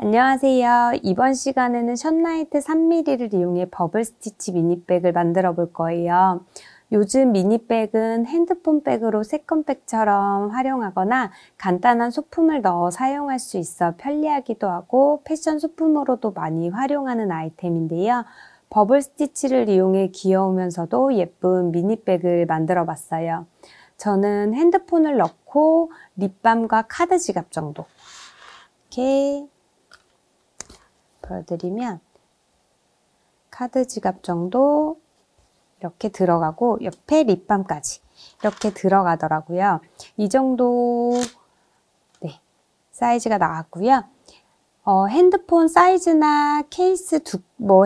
안녕하세요. 이번 시간에는 션라이트 3mm를 이용해 버블 스티치 미니백을 만들어 볼 거예요. 요즘 미니백은 핸드폰 백으로 세컨백처럼 활용하거나 간단한 소품을 넣어 사용할 수 있어 편리하기도 하고 패션 소품으로도 많이 활용하는 아이템인데요. 버블 스티치를 이용해 귀여우면서도 예쁜 미니백을 만들어 봤어요. 저는 핸드폰을 넣고 립밤과 카드 지갑 정도 이렇게 보여드리면 카드 지갑 정도 이렇게 들어가고 옆에 립밤까지 이렇게 들어가더라고요. 이 정도 사이즈가 나왔고요. 핸드폰 사이즈나 케이스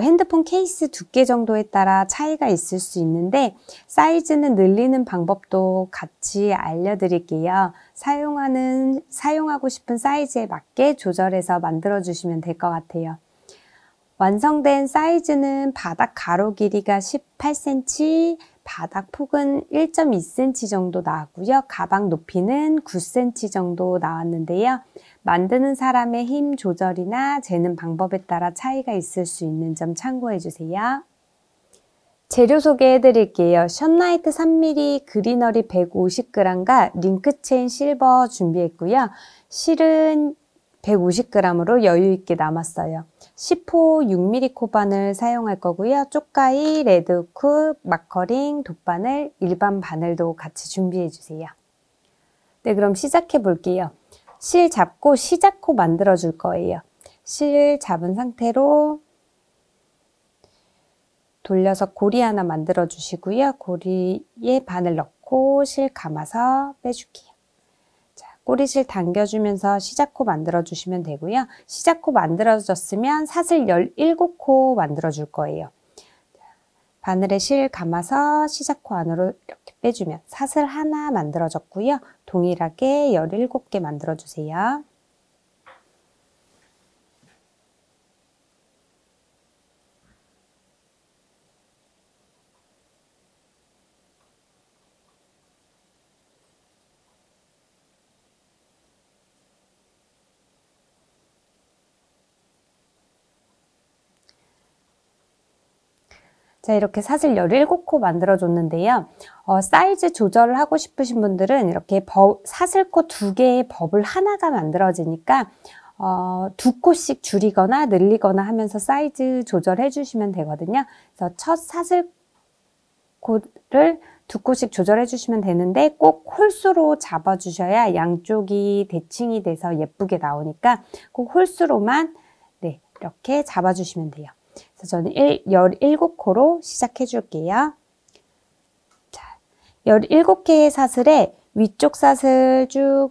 핸드폰 케이스 두께 정도에 따라 차이가 있을 수 있는데 사이즈는 늘리는 방법도 같이 알려드릴게요. 사용하고 싶은 사이즈에 맞게 조절해서 만들어 주시면 될 것 같아요. 완성된 사이즈는 바닥 가로 길이가 18cm, 바닥 폭은 1.2cm 정도 나왔고요. 가방 높이는 9cm 정도 나왔는데요. 만드는 사람의 힘 조절이나 재는 방법에 따라 차이가 있을 수 있는 점 참고해 주세요. 재료 소개해 드릴게요. 션라이트 3mm 그리너리 150g과 링크체인 실버 준비했고요. 실은 150g으로 여유있게 남았어요. 10호 6mm 코바늘 사용할 거고요. 쪽가위, 레드후크, 마커링, 돗바늘, 일반 바늘도 같이 준비해 주세요. 네, 그럼 시작해 볼게요. 실 잡고 시작코 만들어 줄 거예요. 실 잡은 상태로 돌려서 고리 하나 만들어 주시고요. 고리에 바늘 넣고 실 감아서 빼줄게요. 꼬리실 당겨주면서 시작코 만들어 주시면 되고요. 시작코 만들어졌으면 사슬 17코 만들어 줄 거예요. 바늘에 실 감아서 시작코 안으로 이렇게 빼주면 사슬 하나 만들어졌고요. 동일하게 17개 만들어 주세요. 자, 이렇게 사슬 17코 만들어 줬는데요. 사이즈 조절을 하고 싶으신 분들은 이렇게 사슬코 2개의 버블 하나가 만들어지니까 2코씩 줄이거나 늘리거나 하면서 사이즈 조절해 주시면 되거든요. 그래서 첫 사슬코를 2코씩 조절해 주시면 되는데 꼭 홀수로 잡아 주셔야 양쪽이 대칭이 돼서 예쁘게 나오니까 꼭 홀수로만 이렇게 잡아 주시면 돼요. 그래서 저는 17코로 시작해 줄게요. 자, 17개의 사슬에 위쪽 사슬 쭉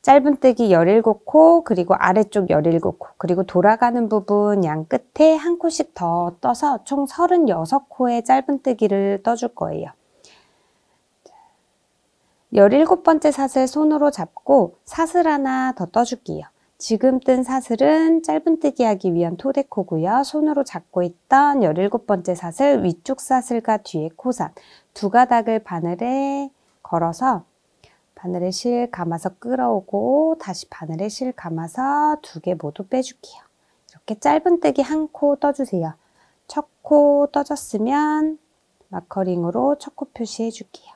짧은뜨기 17코, 그리고 아래쪽 17코, 그리고 돌아가는 부분 양 끝에 한 코씩 더 떠서 총 36코의 짧은뜨기를 떠줄 거예요. 17번째 사슬 손으로 잡고 사슬 하나 더 떠줄게요. 지금 뜬 사슬은 짧은뜨기 하기 위한 토대코고요. 손으로 잡고 있던 17번째 사슬 위쪽 사슬과 뒤에 코선 두 가닥을 바늘에 걸어서 바늘에 실 감아서 끌어오고 다시 바늘에 실 감아서 2개 모두 빼줄게요. 이렇게 짧은뜨기 한 코 떠주세요. 첫 코 떠졌으면 마커링으로 첫 코 표시해 줄게요.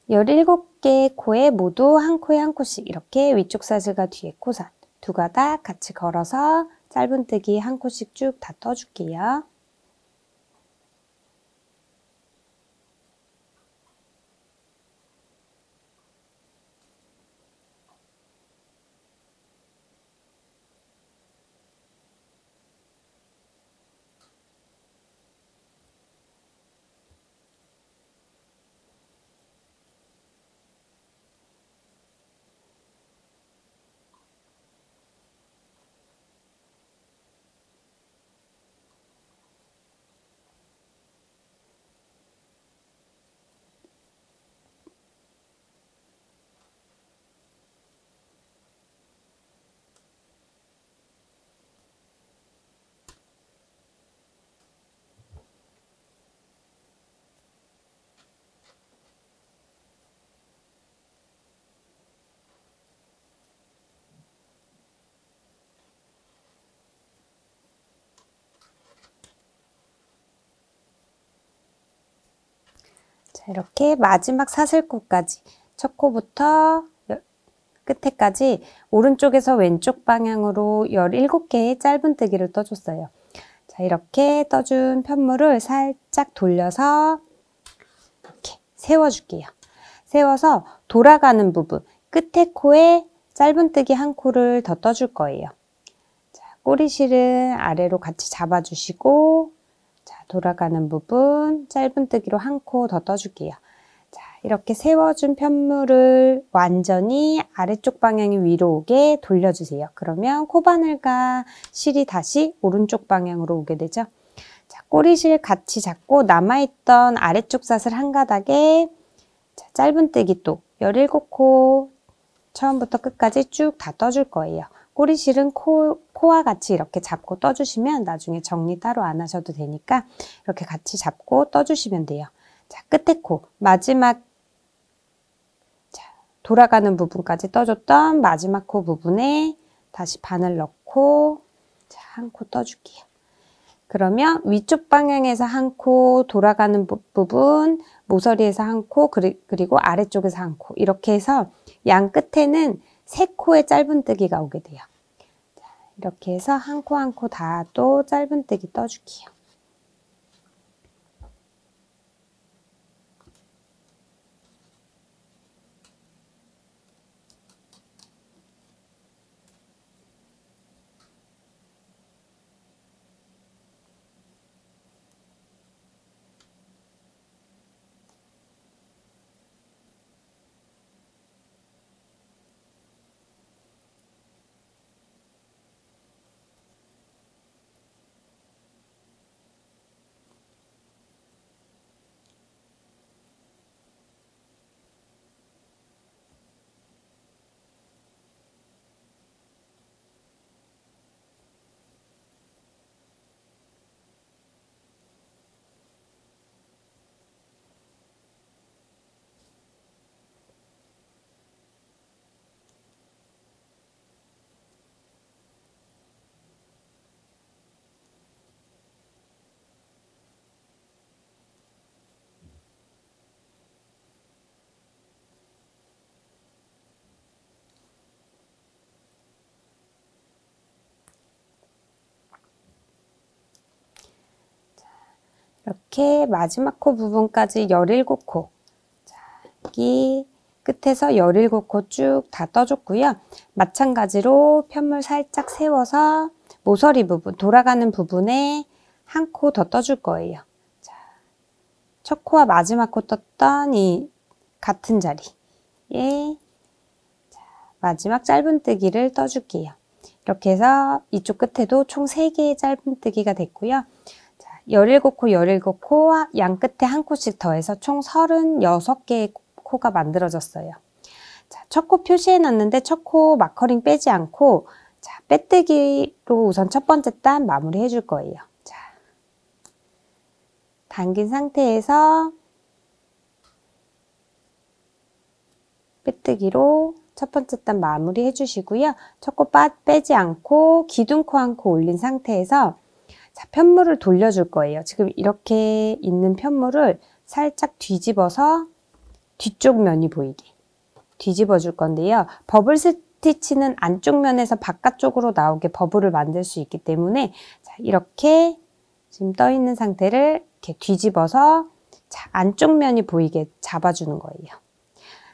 17개 코에 모두 한 코에 한 코씩 이렇게 위쪽 사슬과 뒤에 코선 두 가닥 같이 걸어서 짧은뜨기 한 코씩 쭉 다 떠줄게요. 자, 이렇게 마지막 사슬코까지 첫 코부터 끝에까지 오른쪽에서 왼쪽 방향으로 17개의 짧은뜨기를 떠줬어요. 자, 이렇게 떠준 편물을 살짝 돌려서 이렇게 세워줄게요. 세워서 돌아가는 부분, 끝에 코에 짧은뜨기 한 코를 더 떠줄 거예요. 자, 꼬리실은 아래로 같이 잡아주시고, 자, 돌아가는 부분 짧은뜨기로 한 코 더 떠줄게요. 자, 이렇게 세워준 편물을 완전히 아래쪽 방향이 위로 오게 돌려주세요. 그러면 코바늘과 실이 다시 오른쪽 방향으로 오게 되죠. 자, 꼬리실 같이 잡고 남아있던 아래쪽 사슬 한 가닥에 자, 짧은뜨기 또 17코 처음부터 끝까지 쭉 다 떠줄 거예요. 꼬리실은 코와 같이 이렇게 잡고 떠주시면 나중에 정리 따로 안 하셔도 되니까 이렇게 같이 잡고 떠주시면 돼요. 자, 끝에 코, 마지막 자, 돌아가는 부분까지 떠줬던 마지막 코 부분에 다시 바늘 넣고 자, 한 코 떠줄게요. 그러면 위쪽 방향에서 한 코, 돌아가는 부분, 모서리에서 한 코, 그리고 아래쪽에서 한 코 이렇게 해서 양 끝에는 3코의 짧은뜨기가 오게 돼요. 자, 이렇게 해서 한 코 한 코 다 또 짧은뜨기 떠줄게요. 이렇게 마지막 코 부분까지 17코 자, 여기 끝에서 17코 쭉 다 떠줬고요. 마찬가지로 편물 살짝 세워서 모서리 부분, 돌아가는 부분에 한 코 더 떠줄 거예요. 자, 첫 코와 마지막 코 떴던 이 같은 자리에 자, 마지막 짧은뜨기를 떠줄게요. 이렇게 해서 이쪽 끝에도 총 3개의 짧은뜨기가 됐고요. 17코, 17코, 양 끝에 한 코씩 더해서 총 36개의 코가 만들어졌어요. 자, 첫 코 표시해 놨는데 첫 코 마커링 빼지 않고 자, 빼뜨기로 우선 첫 번째 단 마무리 해줄 거예요. 자, 당긴 상태에서 빼뜨기로 첫 번째 단 마무리 해주시고요. 첫 코 빼지 않고 기둥코 한 코 올린 상태에서 자, 편물을 돌려줄 거예요. 지금 이렇게 있는 편물을 살짝 뒤집어서 뒤쪽 면이 보이게 뒤집어 줄 건데요. 버블 스티치는 안쪽 면에서 바깥쪽으로 나오게 버블을 만들 수 있기 때문에 자, 이렇게 지금 떠 있는 상태를 이렇게 뒤집어서 자, 안쪽 면이 보이게 잡아주는 거예요.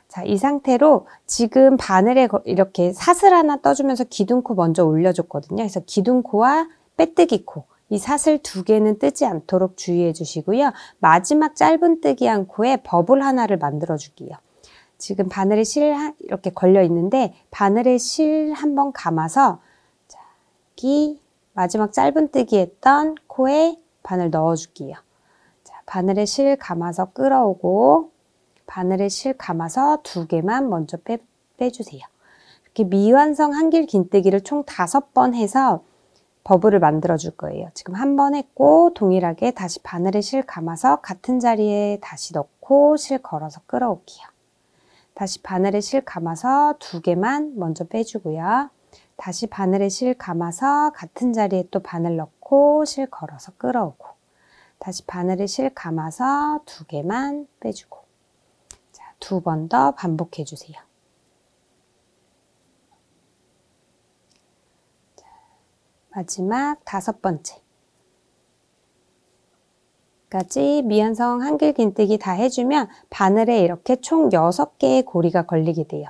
자, 이 상태로 지금 바늘에 이렇게 사슬 하나 떠주면서 기둥코 먼저 올려줬거든요. 그래서 기둥코와 빼뜨기코 이 사슬 2개는 뜨지 않도록 주의해 주시고요. 마지막 짧은뜨기 한 코에 버블 하나를 만들어 줄게요. 지금 바늘에 실 이렇게 걸려 있는데 바늘에 실 한번 감아서 자, 여기 마지막 짧은뜨기 했던 코에 바늘 넣어 줄게요. 자, 바늘에 실 감아서 끌어오고 바늘에 실 감아서 2개만 먼저 빼주세요. 이렇게 미완성 한길 긴뜨기를 총 5번 해서 버블을 만들어 줄 거예요. 지금 한 번 했고 동일하게 다시 바늘에 실 감아서 같은 자리에 다시 넣고 실 걸어서 끌어올게요. 다시 바늘에 실 감아서 2개만 먼저 빼주고요. 다시 바늘에 실 감아서 같은 자리에 또 바늘 넣고 실 걸어서 끌어오고 다시 바늘에 실 감아서 2개만 빼주고 2번 더 반복해 주세요. 마지막 5번째 까지 미완성 한길긴뜨기 다 해주면 바늘에 이렇게 총 6개의 고리가 걸리게 돼요.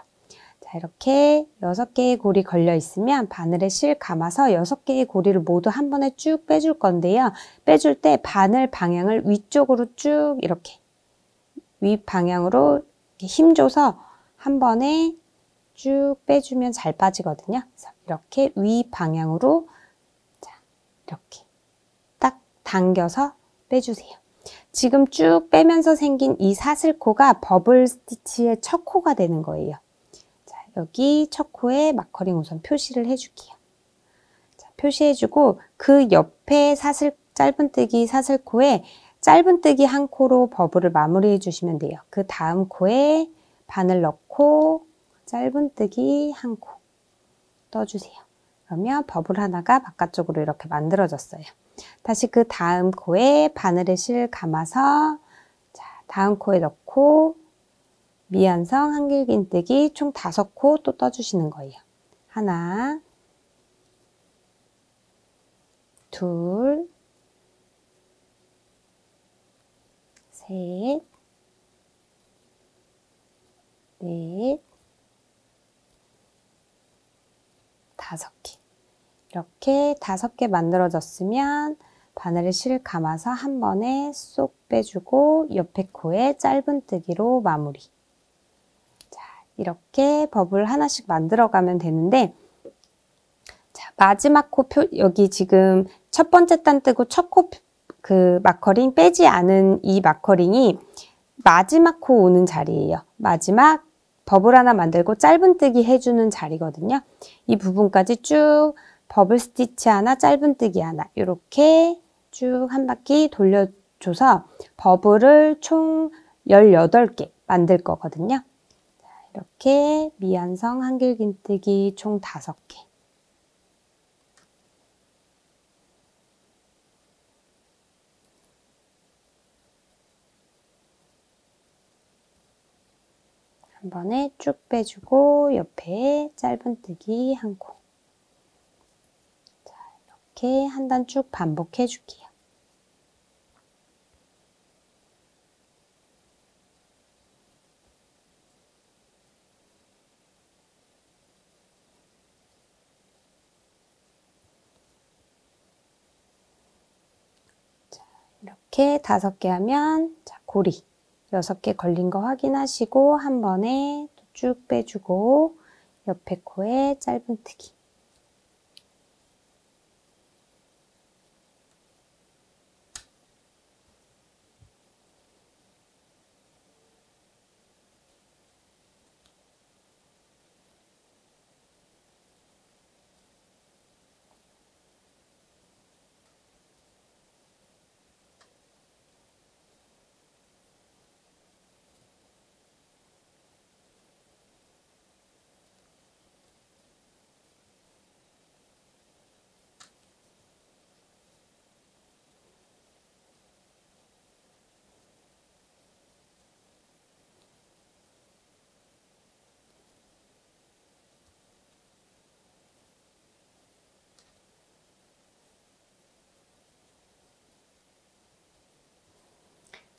자, 이렇게 6개의 고리 걸려 있으면 바늘에 실 감아서 6개의 고리를 모두 한 번에 쭉 빼줄 건데요. 빼줄 때 바늘 방향을 위쪽으로 쭉 이렇게 위 방향으로 힘줘서 한 번에 쭉 빼주면 잘 빠지거든요. 그래서 이렇게 위 방향으로 자, 이렇게 딱 당겨서 빼주세요. 지금 쭉 빼면서 생긴 이 사슬코가 버블 스티치의 첫 코가 되는 거예요. 자, 여기 첫 코에 마커링 우선 표시를 해줄게요. 자, 표시해주고 그 옆에 짧은뜨기 사슬코에 짧은뜨기 한 코로 버블을 마무리해 주시면 돼요. 그 다음 코에 바늘 넣고 짧은뜨기 한 코 떠주세요. 그러면 버블 하나가 바깥쪽으로 이렇게 만들어졌어요. 다시 그 다음 코에 바늘에 실 감아서 자, 다음 코에 넣고 미완성 한길긴뜨기 총 5코 또 떠주시는 거예요. 하나, 둘, 셋, 넷, 5개. 이렇게 5개 만들어졌으면 바늘에 실 감아서 한 번에 쏙 빼주고 옆에 코에 짧은뜨기로 마무리. 자, 이렇게 버블 하나씩 만들어가면 되는데 자, 마지막 코 여기 지금 첫 번째 단 뜨고 첫 코 그 마커링 빼지 않은 이 마커링이 마지막 코 오는 자리예요. 마지막 버블 하나 만들고 짧은뜨기 해주는 자리거든요. 이 부분까지 쭉 버블 스티치 하나, 짧은뜨기 하나 이렇게 쭉 한 바퀴 돌려줘서 버블을 총 18개 만들 거거든요. 자, 이렇게 미완성 한길긴뜨기 총 5개. 한 번에 쭉 빼주고 옆에 짧은뜨기 한 코. 자, 이렇게 한 단 쭉 반복해 줄게요. 자, 이렇게 5개 하면 자, 고리 6개 걸린 거 확인하시고 한 번에 쭉 빼주고 옆에 코에 짧은뜨기.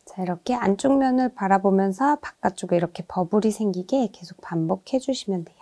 자, 이렇게 안쪽 면을 바라보면서 바깥쪽에 이렇게 버블이 생기게 계속 반복해 주시면 돼요.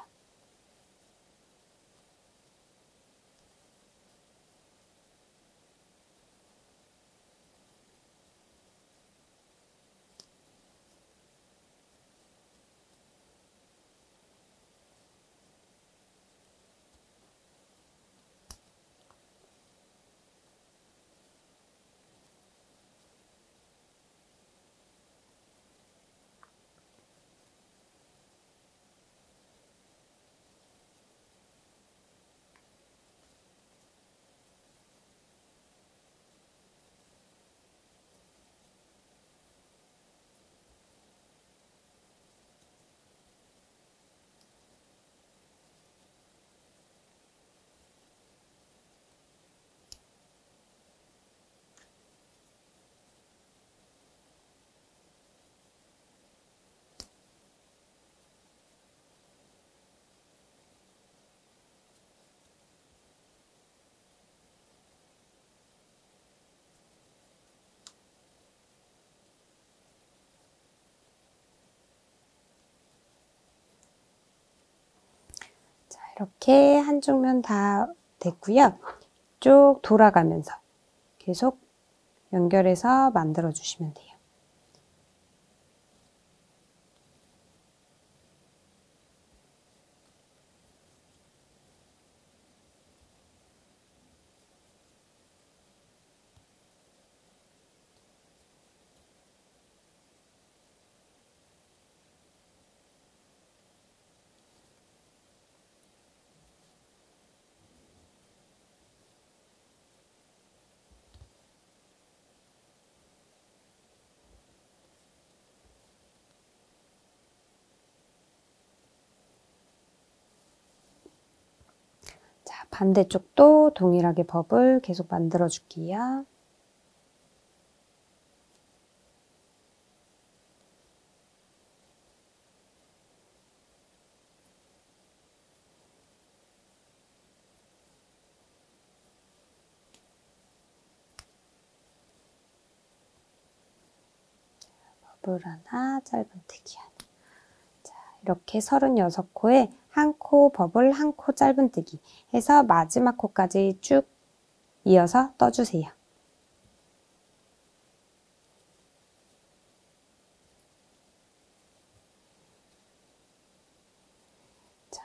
이렇게 한쪽 면 다 됐고요. 쭉 돌아가면서 계속 연결해서 만들어 주시면 돼요. 자, 반대쪽도 동일하게 버블 계속 만들어 줄게요. 버블 하나, 짧은뜨기 하나. 자, 이렇게 36코에 한 코 버블, 한 코 짧은뜨기 해서 마지막 코까지 쭉 이어서 떠주세요. 자,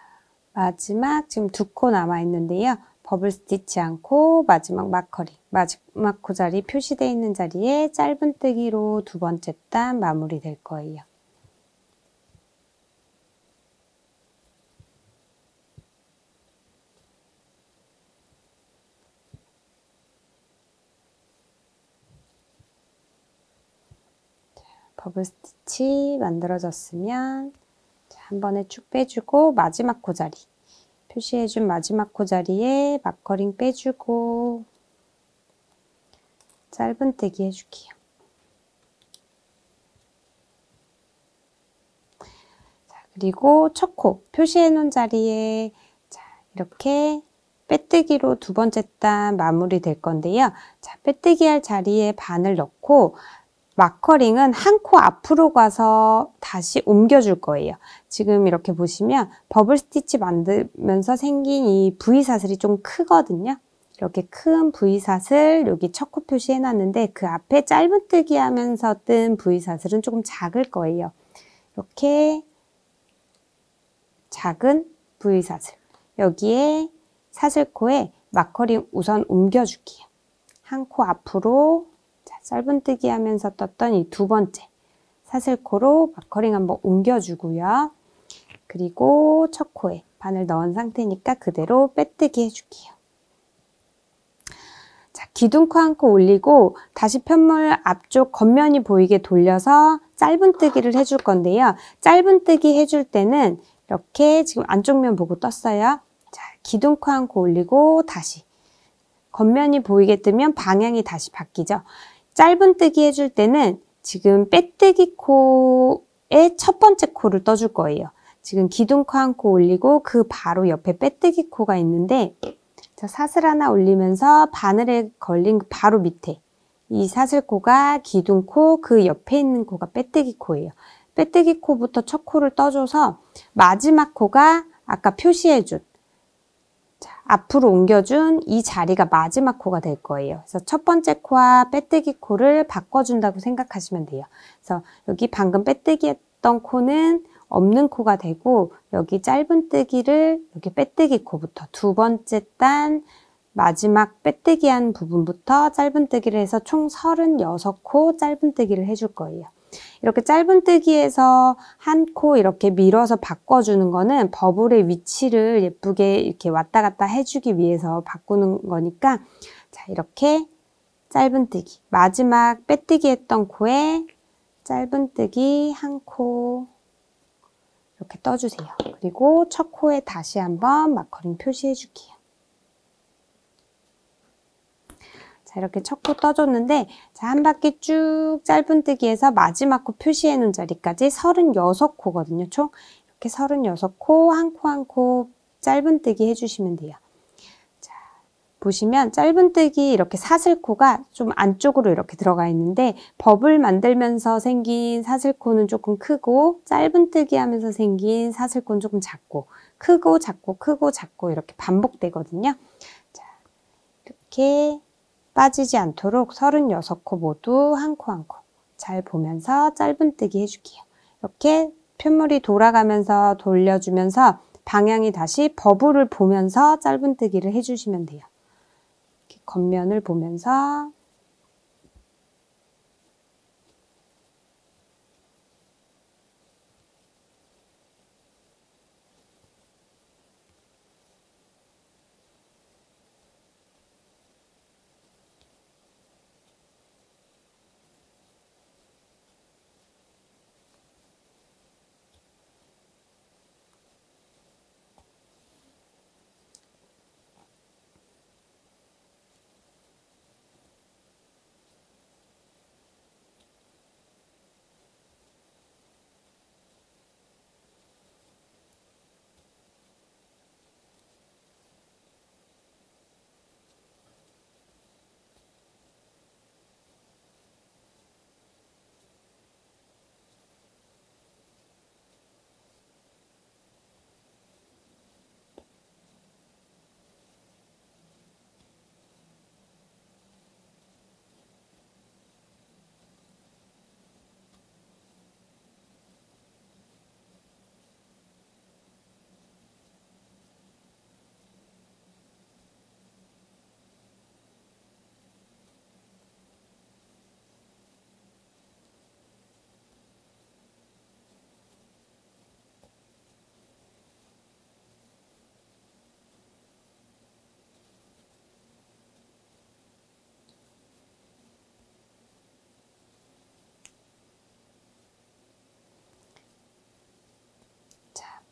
마지막 지금 2코 남아 있는데요. 버블 스티치 않고 마지막 마커링, 마지막 코 자리 표시되어 있는 자리에 짧은뜨기로 2번째 단 마무리 될 거예요. 버블 스티치 만들어졌으면 한 번에 쭉 빼주고 마지막 코 자리 표시해준 마지막 코 자리에 마커링 빼주고 짧은뜨기 해줄게요. 자, 그리고 첫 코 표시해 놓은 자리에 자, 이렇게 빼뜨기로 2번째 단 마무리 될 건데요. 자, 빼뜨기 할 자리에 반을 넣고 마커링은 한 코 앞으로 가서 다시 옮겨줄 거예요. 지금 이렇게 보시면 버블 스티치 만들면서 생긴 이 V사슬이 좀 크거든요. 이렇게 큰 V사슬 여기 첫 코 표시해 놨는데 그 앞에 짧은뜨기 하면서 뜬 V사슬은 조금 작을 거예요. 이렇게 작은 V사슬 여기에 사슬코에 마커링 우선 옮겨줄게요. 한 코 앞으로 짧은뜨기 하면서 떴던 이 2번째 사슬코로 마커링 한번 옮겨주고요. 그리고 첫 코에 바늘 넣은 상태니까 그대로 빼뜨기 해줄게요. 자, 기둥코 한 코 올리고 다시 편물 앞쪽 겉면이 보이게 돌려서 짧은뜨기를 해줄 건데요. 짧은뜨기 해줄 때는 이렇게 지금 안쪽 면 보고 떴어요. 자, 기둥코 한 코 올리고 다시 겉면이 보이게 뜨면 방향이 다시 바뀌죠. 짧은뜨기 해줄 때는 지금 빼뜨기 코의 첫 번째 코를 떠줄 거예요. 지금 기둥코 한 코 올리고 그 바로 옆에 빼뜨기 코가 있는데 자, 사슬 하나 올리면서 바늘에 걸린 바로 밑에 이 사슬코가 기둥코 그 옆에 있는 코가 빼뜨기 코예요. 빼뜨기 코부터 첫 코를 떠줘서 마지막 코가 아까 표시해준 자, 앞으로 옮겨준 이 자리가 마지막 코가 될 거예요. 그래서 첫 번째 코와 빼뜨기 코를 바꿔준다고 생각하시면 돼요. 그래서 여기 방금 빼뜨기 했던 코는 없는 코가 되고 여기 짧은뜨기를 여기 빼뜨기 코부터 2번째 단 마지막 빼뜨기 한 부분부터 짧은뜨기를 해서 총 36코 짧은뜨기를 해줄 거예요. 이렇게 짧은뜨기에서 한 코 이렇게 밀어서 바꿔주는 거는 버블의 위치를 예쁘게 이렇게 왔다 갔다 해주기 위해서 바꾸는 거니까 자, 이렇게 짧은뜨기 마지막 빼뜨기 했던 코에 짧은뜨기 한 코 이렇게 떠주세요. 그리고 첫 코에 다시 한번 마커링 표시해 줄게요. 자, 이렇게 첫 코 떠줬는데 자, 한 바퀴 쭉 짧은뜨기해서 마지막 코 표시해 놓은 자리까지 36코거든요. 총 이렇게 36코 한 코 한 코 짧은뜨기 해주시면 돼요. 자, 보시면 짧은뜨기 이렇게 사슬코가 좀 안쪽으로 이렇게 들어가 있는데 버블 만들면서 생긴 사슬코는 조금 크고 짧은뜨기 하면서 생긴 사슬코는 조금 작고 크고 작고 이렇게 반복되거든요. 자, 이렇게 빠지지 않도록 36코 모두 한 코 한 코 잘 보면서 짧은뜨기 해줄게요. 이렇게 편물이 돌아가면서 돌려주면서 방향이 다시 버블을 보면서 짧은뜨기를 해주시면 돼요. 이렇게 겉면을 보면서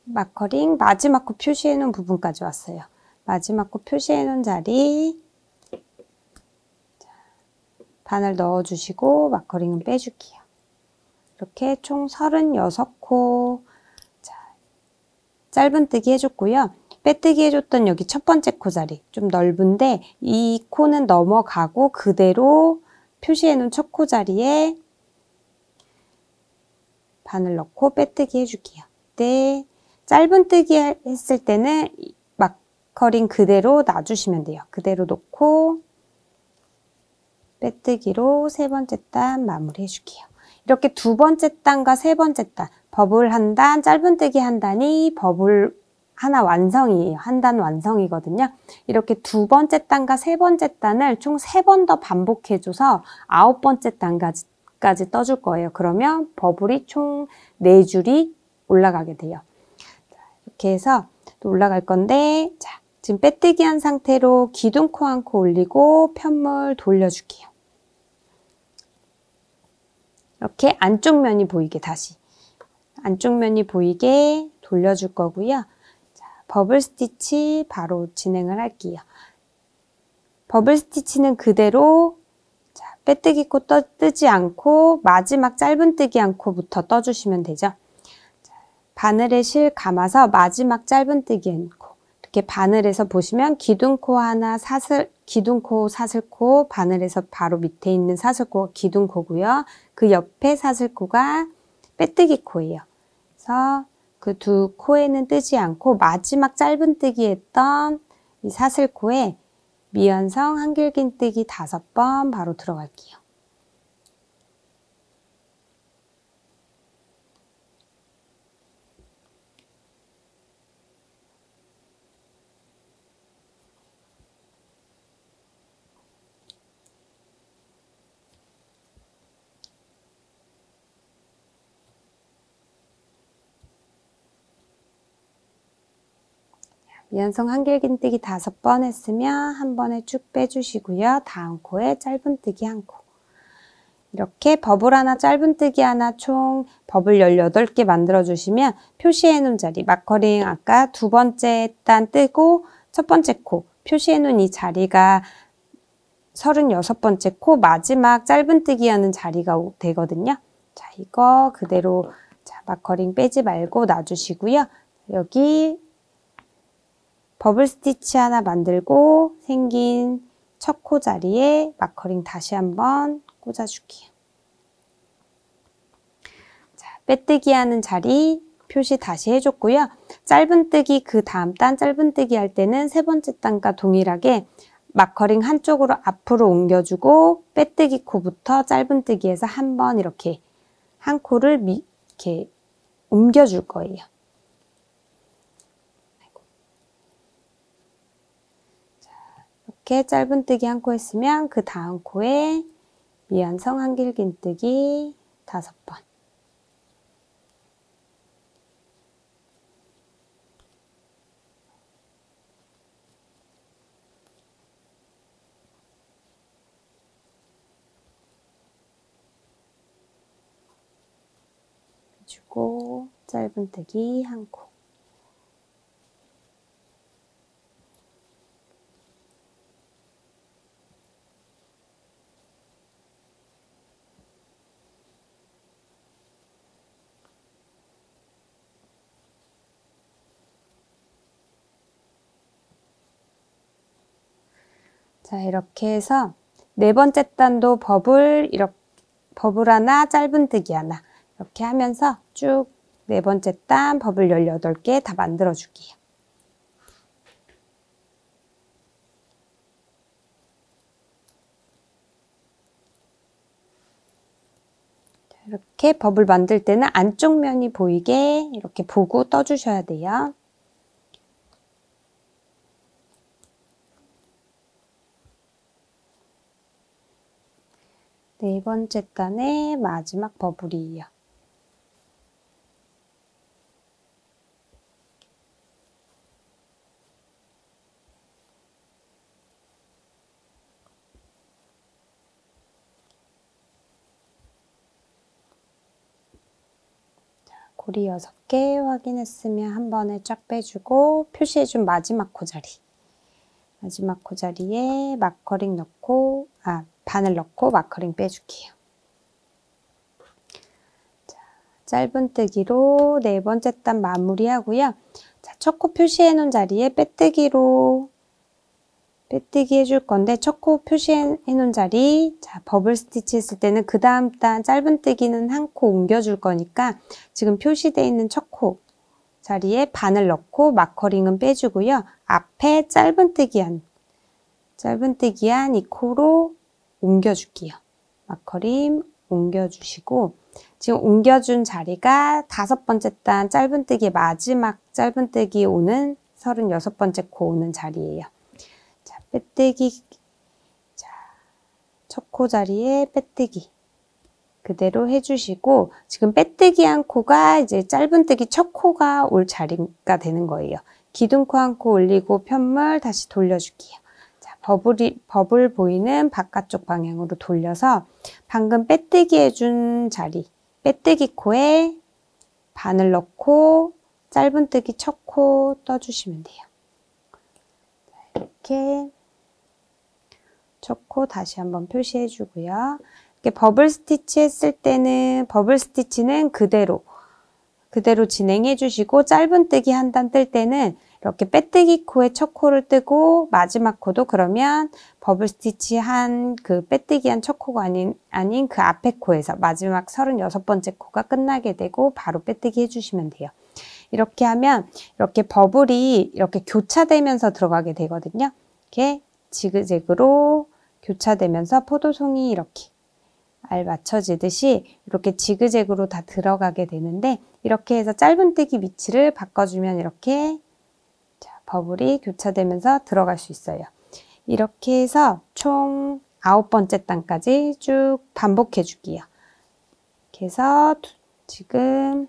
마커링 마지막 코 표시해 놓은 부분까지 왔어요. 마지막 코 표시해 놓은 자리 바늘 넣어주시고 마커링은 빼줄게요. 이렇게 총 36코 짧은뜨기 해줬고요. 빼뜨기 해줬던 여기 첫 번째 코 자리 좀 넓은데 이 코는 넘어가고 그대로 표시해 놓은 첫 코 자리에 바늘 넣고 빼뜨기 해줄게요. 네. 짧은뜨기 했을 때는 마커링 그대로 놔주시면 돼요. 그대로 놓고 빼뜨기로 세 번째 단 마무리 해줄게요. 이렇게 두 번째 단과 세 번째 단, 버블 한 단, 짧은뜨기 한 단이 버블 하나 완성이에요. 한 단 완성이거든요. 이렇게 두 번째 단과 세 번째 단을 총 3번 더 반복해줘서 9번째 단까지 떠줄 거예요. 그러면 버블이 총 4줄이 올라가게 돼요. 이렇게 해서 또 올라갈 건데, 자, 지금 빼뜨기 한 상태로 기둥코 한 코 올리고 편물 돌려줄게요. 이렇게 안쪽 면이 보이게 다시 안쪽 면이 보이게 돌려줄 거고요. 자, 버블 스티치 바로 진행을 할게요. 버블 스티치는 그대로 자, 빼뜨기 코 뜨지 않고 마지막 짧은뜨기 한 코부터 떠주시면 되죠. 바늘에 실 감아서 마지막 짧은뜨기 한 코. 이렇게 바늘에서 보시면 기둥코 하나 기둥코 사슬코, 바늘에서 바로 밑에 있는 사슬코가 기둥코고요. 그 옆에 사슬코가 빼뜨기 코예요. 그래서 그 두 코에는 뜨지 않고 마지막 짧은뜨기 했던 이 사슬코에 미완성 한길긴뜨기 5번 바로 들어갈게요. 미완성 한길긴뜨기 5번 했으면 한 번에 쭉 빼주시고요. 다음 코에 짧은뜨기 한 코. 이렇게 버블 하나 짧은뜨기 하나 총 버블 18개 만들어주시면 표시해 놓은 자리 마커링 아까 두 번째 단 뜨고 첫 번째 코 표시해 놓은 이 자리가 36번째 코 마지막 짧은뜨기 하는 자리가 되거든요. 자, 이거 그대로 자, 마커링 빼지 말고 놔주시고요. 여기 버블 스티치 하나 만들고 생긴 첫 코 자리에 마커링 다시 한번 꽂아줄게요. 자, 빼뜨기 하는 자리 표시 다시 해줬고요. 짧은뜨기 그 다음 단 짧은뜨기 할 때는 세 번째 단과 동일하게 마커링 한쪽으로 앞으로 옮겨주고 빼뜨기 코부터 짧은뜨기에서 한 번 이렇게 한 코를 이렇게 옮겨줄 거예요. 이렇게 짧은뜨기 한 코 했으면 그 다음 코에 미완성 한길긴뜨기 5번. 주고 짧은뜨기 한 코. 자, 이렇게 해서 네 번째 단도 버블 하나, 짧은뜨기 하나 이렇게 하면서 쭉 네 번째 단 버블 18개 다 만들어 줄게요. 이렇게 버블 만들 때는 안쪽 면이 보이게 이렇게 보고 떠주셔야 돼요. 네 번째 단의 마지막 버블이에요. 고리 6개 확인했으면 한 번에 쫙 빼주고 표시해준 마지막 코자리. 마지막 코자리에 마커링 넣고, 바늘 넣고 마커링 빼줄게요. 자, 짧은뜨기로 네 번째 단 마무리하고요. 자, 첫 코 표시해 놓은 자리에 빼뜨기로 빼뜨기 해줄 건데 첫 코 표시해 놓은 자리, 자, 버블 스티치 했을 때는 그 다음 단 짧은뜨기는 한 코 옮겨줄 거니까 지금 표시되어 있는 첫 코 자리에 바늘 넣고 마커링은 빼주고요. 앞에 짧은뜨기 한 이 코로 옮겨줄게요. 마커링 옮겨주시고 지금 옮겨준 자리가 5번째 단 짧은뜨기 마지막 짧은뜨기 오는 36번째 코 오는 자리예요. 자, 빼뜨기, 자, 첫 코 자리에 빼뜨기 그대로 해주시고 지금 빼뜨기 한 코가 이제 짧은뜨기 첫 코가 올 자리가 되는 거예요. 기둥코 한 코 올리고 편물 다시 돌려줄게요. 자, 버블 보이는 바깥쪽 방향으로 돌려서 방금 빼뜨기 해준 자리, 빼뜨기 코에 바늘 넣고 짧은뜨기 첫 코 떠주시면 돼요. 자, 이렇게 첫 코 다시 한번 표시해 주고요. 이렇게 버블 스티치 했을 때는 버블 스티치는 그대로 진행해 주시고 짧은뜨기 한 단 뜰 때는 이렇게 빼뜨기 코에 첫 코를 뜨고 마지막 코도 그러면 버블 스티치 한 그 빼뜨기 한 첫 코가 아닌 그 앞에 코에서 마지막 36번째 코가 끝나게 되고 바로 빼뜨기 해주시면 돼요. 이렇게 하면 이렇게 버블이 이렇게 교차되면서 들어가게 되거든요. 이렇게 지그재그로 교차되면서 포도송이 이렇게 알 맞춰지듯이 이렇게 지그재그로 다 들어가게 되는데 이렇게 해서 짧은뜨기 위치를 바꿔주면 이렇게 자, 버블이 교차되면서 들어갈 수 있어요. 이렇게 해서 총 9번째 단까지 쭉 반복해 줄게요. 이렇게 해서 지금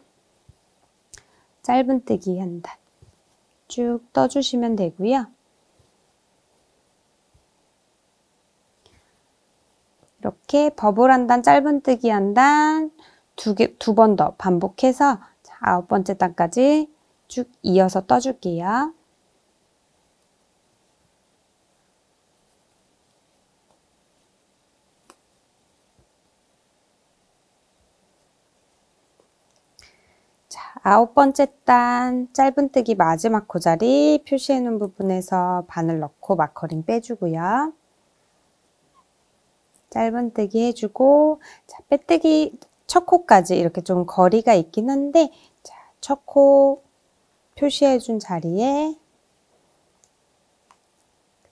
짧은뜨기 한 단 쭉 떠주시면 되고요. 이렇게 버블 한 단, 짧은뜨기 한 단, 두 번 더 반복해서 9번째 단까지 쭉 이어서 떠줄게요. 자, 9번째 단 짧은뜨기 마지막 코자리 표시해 놓은 부분에서 바늘 넣고 마커링 빼주고요. 짧은뜨기 해주고 자, 빼뜨기 첫 코까지 이렇게 좀 거리가 있긴 한데 자, 첫 코 표시해준 자리에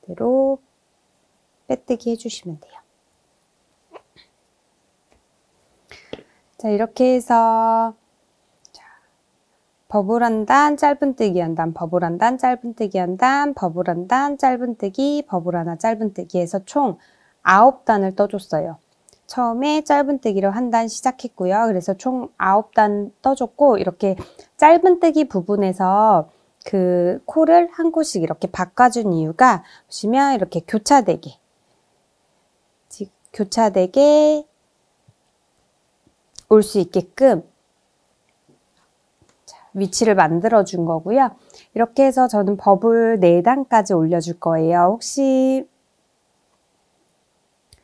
그대로 빼뜨기 해주시면 돼요. 자, 이렇게 해서 버블 한 단, 짧은뜨기 한 단, 버블 한 단, 짧은뜨기 한 단, 버블 한 단, 짧은뜨기, 버블 하나, 짧은뜨기 해서 총 9단을 떠줬어요. 처음에 짧은뜨기로 한 단 시작했고요. 그래서 총 9단 떠줬고, 이렇게 짧은뜨기 부분에서 그 코를 한 코씩 이렇게 바꿔준 이유가 보시면 이렇게 교차되게 올 수 있게끔 위치를 만들어 준 거고요. 이렇게 해서 저는 버블 4단까지 올려줄 거예요. 혹시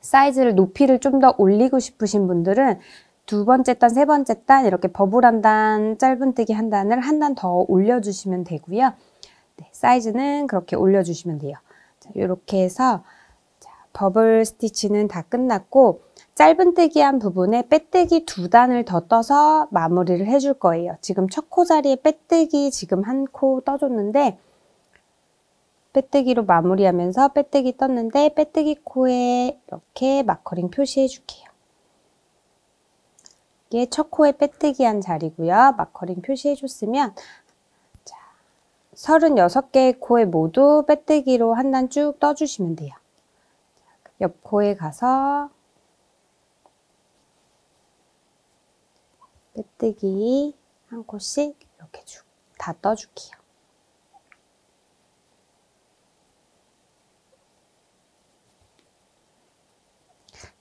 사이즈를 높이를 좀 더 올리고 싶으신 분들은 두 번째 단, 세 번째 단 이렇게 버블 한 단, 짧은뜨기 한 단을 한 단 더 올려주시면 되고요. 네, 사이즈는 그렇게 올려주시면 돼요. 자, 이렇게 해서 버블 스티치는 다 끝났고 짧은뜨기 한 부분에 빼뜨기 2단을 더 떠서 마무리를 해줄 거예요. 지금 첫 코 자리에 빼뜨기 지금 한 코 떠줬는데 빼뜨기로 마무리하면서 빼뜨기 떴는데 빼뜨기 코에 이렇게 마커링 표시해 줄게요. 이게 첫 코에 빼뜨기 한 자리고요. 마커링 표시해 줬으면 36개의 코에 모두 빼뜨기로 한 단 쭉 떠주시면 돼요. 옆 코에 가서 빼뜨기 한 코씩 이렇게 쭉 다 떠줄게요.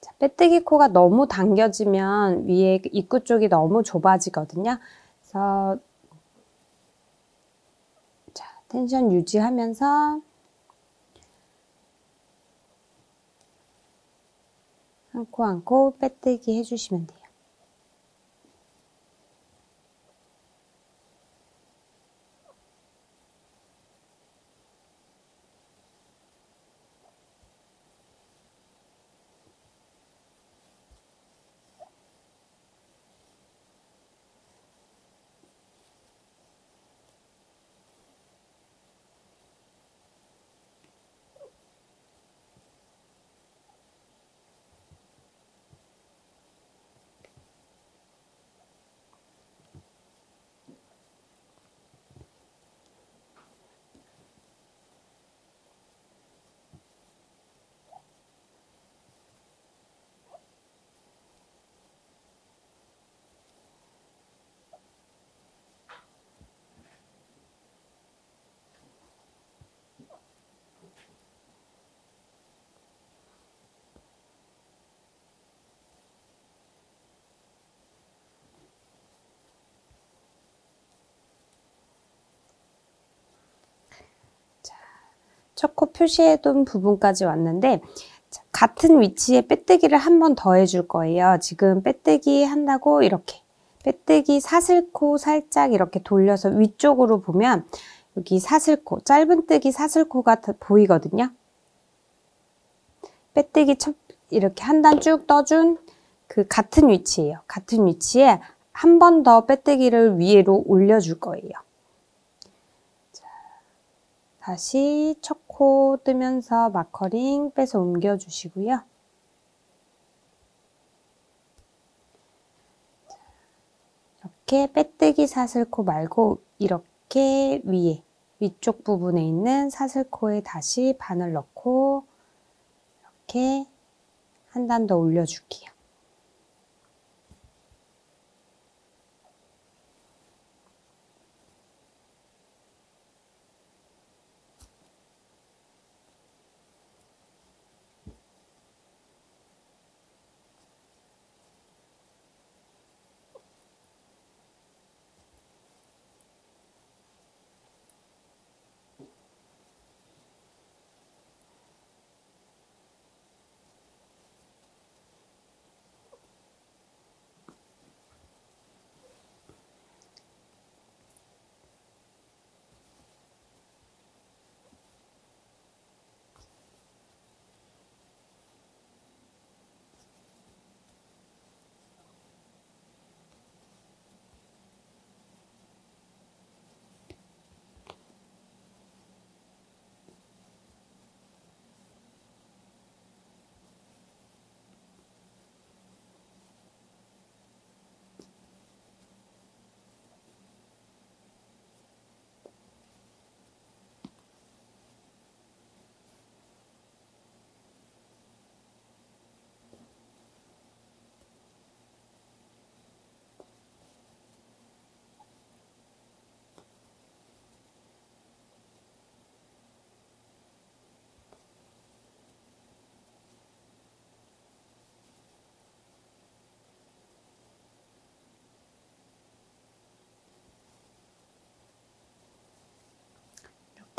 자, 빼뜨기 코가 너무 당겨지면 위에 입구 쪽이 너무 좁아지거든요. 그래서 자, 텐션 유지하면서 한 코 한 코 빼뜨기 해주시면 돼요. 첫 코 표시해둔 부분까지 왔는데 같은 위치에 빼뜨기를 한 번 더 해줄 거예요. 지금 빼뜨기 한다고 이렇게 빼뜨기 사슬코 살짝 이렇게 돌려서 위쪽으로 보면 여기 사슬코, 짧은뜨기 사슬코가 보이거든요. 빼뜨기 이렇게 한 단 쭉 떠준 그 같은 위치예요. 같은 위치에 한 번 더 빼뜨기를 위로 올려줄 거예요. 다시 첫 코 뜨면서 마커링 빼서 옮겨주시고요. 이렇게 빼뜨기 사슬코 말고 이렇게 위쪽 부분에 있는 사슬코에 다시 바늘 넣고 이렇게 한 단 더 올려줄게요.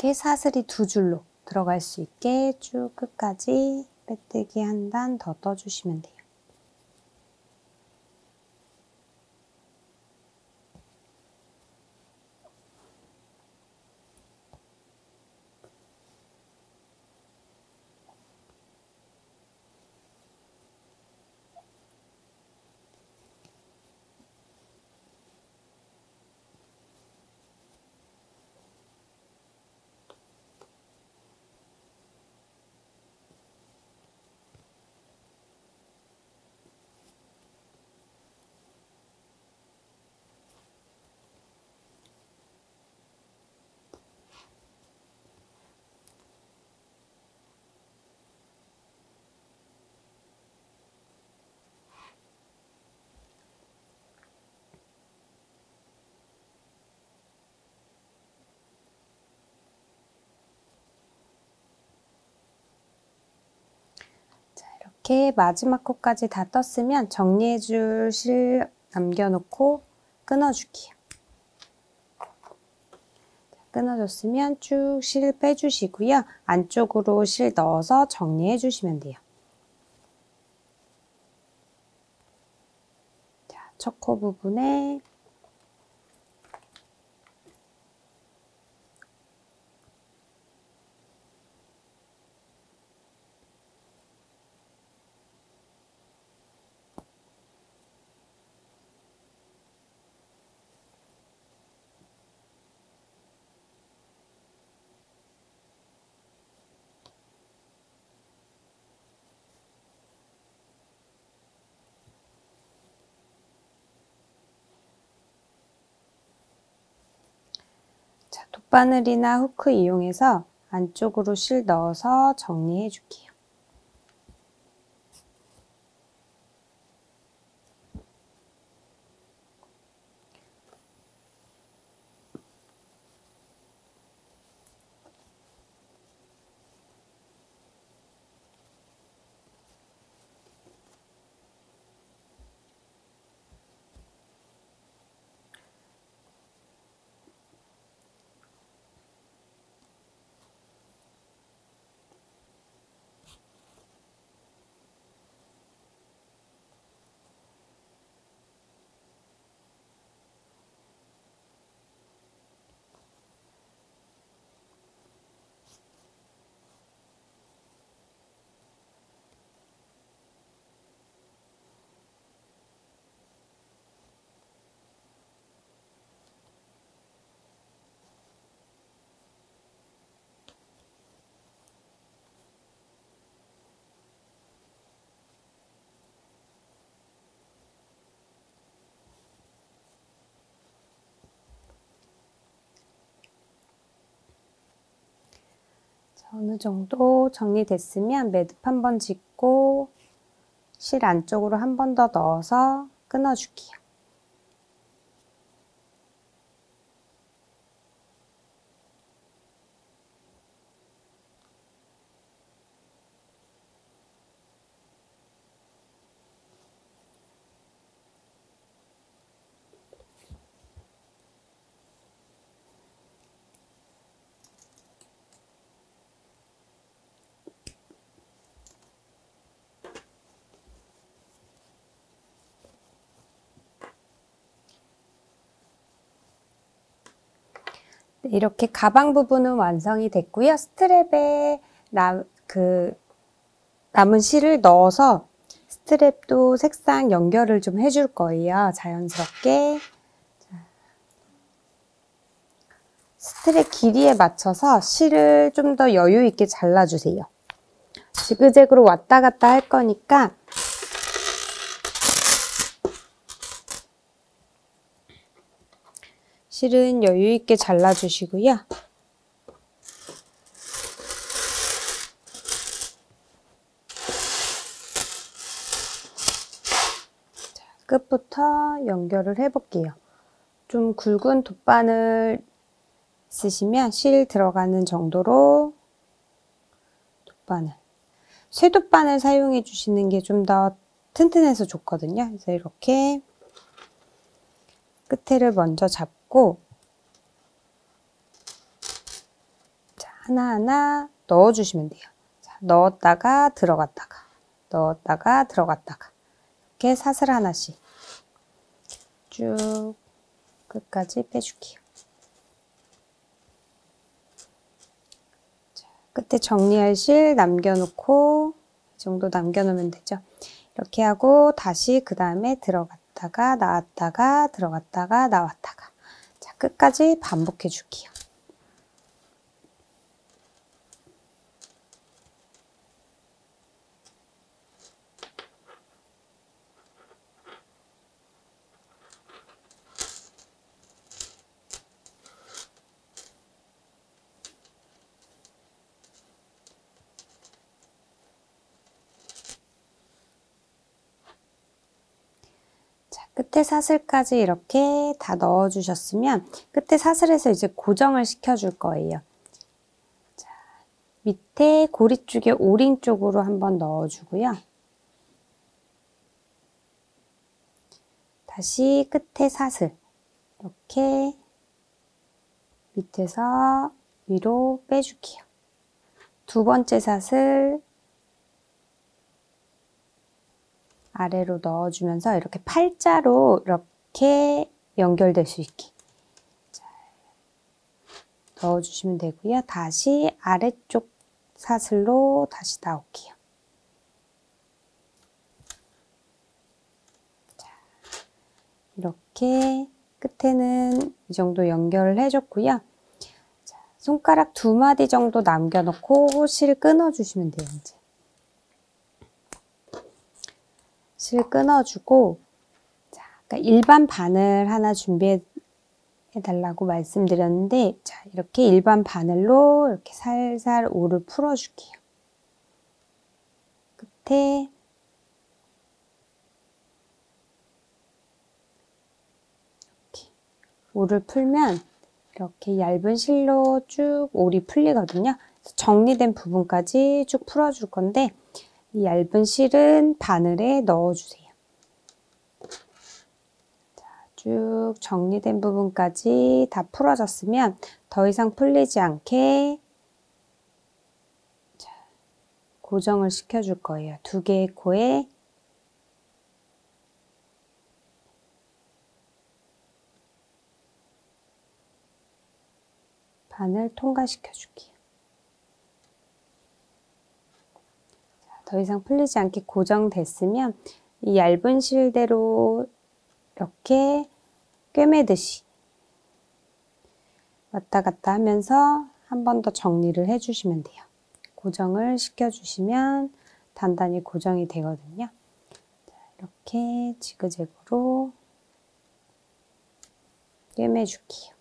이렇게 사슬이 두 줄로 들어갈 수 있게 쭉 끝까지 빼뜨기 한 단 더 떠주시면 돼요. 이렇게 마지막 코까지 다 떴으면 정리해줄 실 남겨놓고 끊어줄게요. 끊어줬으면 쭉 실 빼주시고요. 안쪽으로 실 넣어서 정리해주시면 돼요. 자, 첫 코 부분에 돗바늘이나 후크 이용해서 안쪽으로 실 넣어서 정리해 줄게요. 어느 정도 정리됐으면 매듭 한번 짓고 실 안쪽으로 한 번 더 넣어서 끊어줄게요. 네, 이렇게 가방 부분은 완성이 됐고요. 스트랩에 남은 실을 넣어서 스트랩도 색상 연결을 좀 해줄 거예요. 자연스럽게. 스트랩 길이에 맞춰서 실을 좀 더 여유 있게 잘라주세요. 지그재그로 왔다 갔다 할 거니까 실은 여유 있게 잘라주시고요. 자, 끝부터 연결을 해볼게요. 좀 굵은 돗바늘 있으시면 실 들어가는 정도로 돗바늘, 쇠돗바늘 사용해 주시는 게 좀 더 튼튼해서 좋거든요. 그래서 이렇게 끝에를 먼저 잡고 하나하나 넣어주시면 돼요. 자, 넣었다가 들어갔다가 넣었다가 들어갔다가 이렇게 사슬 하나씩 쭉 끝까지 빼줄게요. 자, 끝에 정리할 실 남겨놓고 이 정도 남겨놓으면 되죠. 이렇게 하고 다시 그 다음에 들어갔다가 나왔다가 들어갔다가 나왔다가 자, 끝까지 반복해 줄게요. 끝에 사슬까지 이렇게 다 넣어주셨으면 끝에 사슬에서 이제 고정을 시켜줄 거예요. 자, 밑에 고리 쪽에 오링 쪽으로 한번 넣어주고요. 다시 끝에 사슬 이렇게 밑에서 위로 빼줄게요. 두 번째 사슬 아래로 넣어주면서 이렇게 팔자로 이렇게 연결될 수 있게 자, 넣어주시면 되고요. 다시 아래쪽 사슬로 다시 나올게요. 자, 이렇게 끝에는 이 정도 연결을 해줬고요. 자, 손가락 2마디 정도 남겨놓고 실 끊어주시면 돼요. 이제. 실 끊어주고 자, 아까 일반 바늘 하나 준비해 달라고 말씀드렸는데 자, 이렇게 일반 바늘로 이렇게 살살 올을 풀어줄게요. 끝에 이렇게 올을 풀면 이렇게 얇은 실로 쭉 올이 풀리거든요. 정리된 부분까지 쭉 풀어줄 건데 이 얇은 실은 바늘에 넣어주세요. 자, 쭉 정리된 부분까지 다 풀어졌으면 더 이상 풀리지 않게 자, 고정을 시켜줄 거예요. 2개의 코에 바늘 통과시켜줄게요. 더 이상 풀리지 않게 고정됐으면 이 얇은 실대로 이렇게 꿰매듯이 왔다 갔다 하면서 한 번 더 정리를 해주시면 돼요. 고정을 시켜주시면 단단히 고정이 되거든요. 자, 이렇게 지그재그로 꿰매줄게요.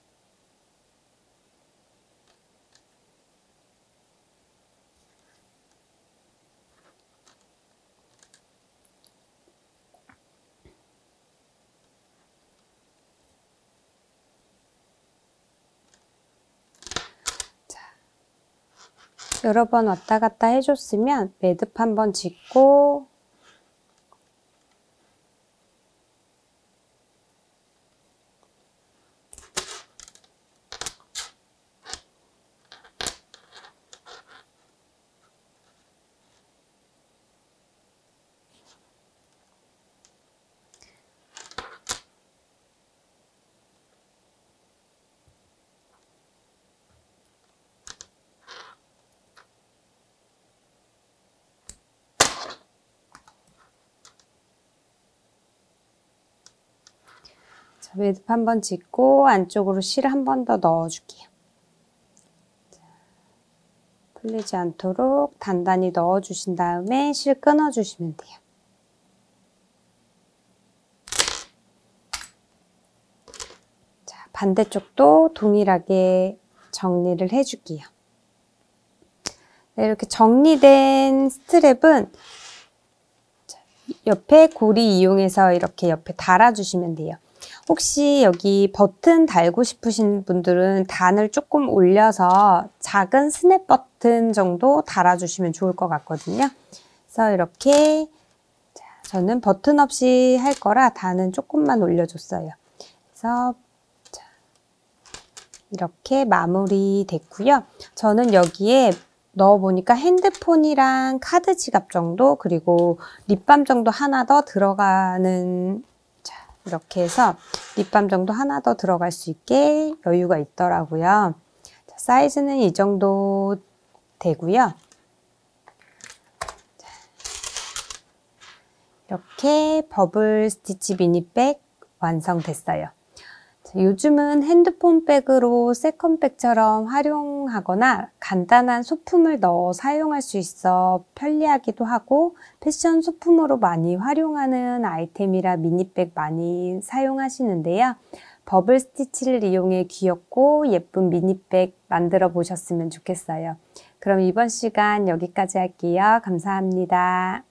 여러 번 왔다 갔다 해줬으면 매듭 한번 짓고 자, 매듭 한번 짓고 안쪽으로 실 한 번 더 넣어줄게요. 자, 풀리지 않도록 단단히 넣어주신 다음에 실 끊어주시면 돼요. 자, 반대쪽도 동일하게 정리를 해줄게요. 네, 이렇게 정리된 스트랩은 옆에 고리 이용해서 이렇게 옆에 달아주시면 돼요. 혹시 여기 버튼 달고 싶으신 분들은 단을 조금 올려서 작은 스냅 버튼 정도 달아주시면 좋을 것 같거든요. 그래서 이렇게 저는 버튼 없이 할 거라 단은 조금만 올려줬어요. 그래서 이렇게 마무리 됐고요. 저는 여기에 넣어보니까 핸드폰이랑 카드 지갑 정도, 그리고 립밤 정도 하나 더 들어가는, 자, 이렇게 해서 립밤 정도 하나 더 들어갈 수 있게 여유가 있더라고요. 자, 사이즈는 이 정도 되고요. 이렇게 버블 스티치 미니백 완성됐어요. 요즘은 핸드폰 백으로 세컨백처럼 활용하거나 간단한 소품을 넣어 사용할 수 있어 편리하기도 하고 패션 소품으로 많이 활용하는 아이템이라 미니백 많이 사용하시는데요. 버블 스티치를 이용해 귀엽고 예쁜 미니백 만들어 보셨으면 좋겠어요. 그럼 이번 시간 여기까지 할게요. 감사합니다.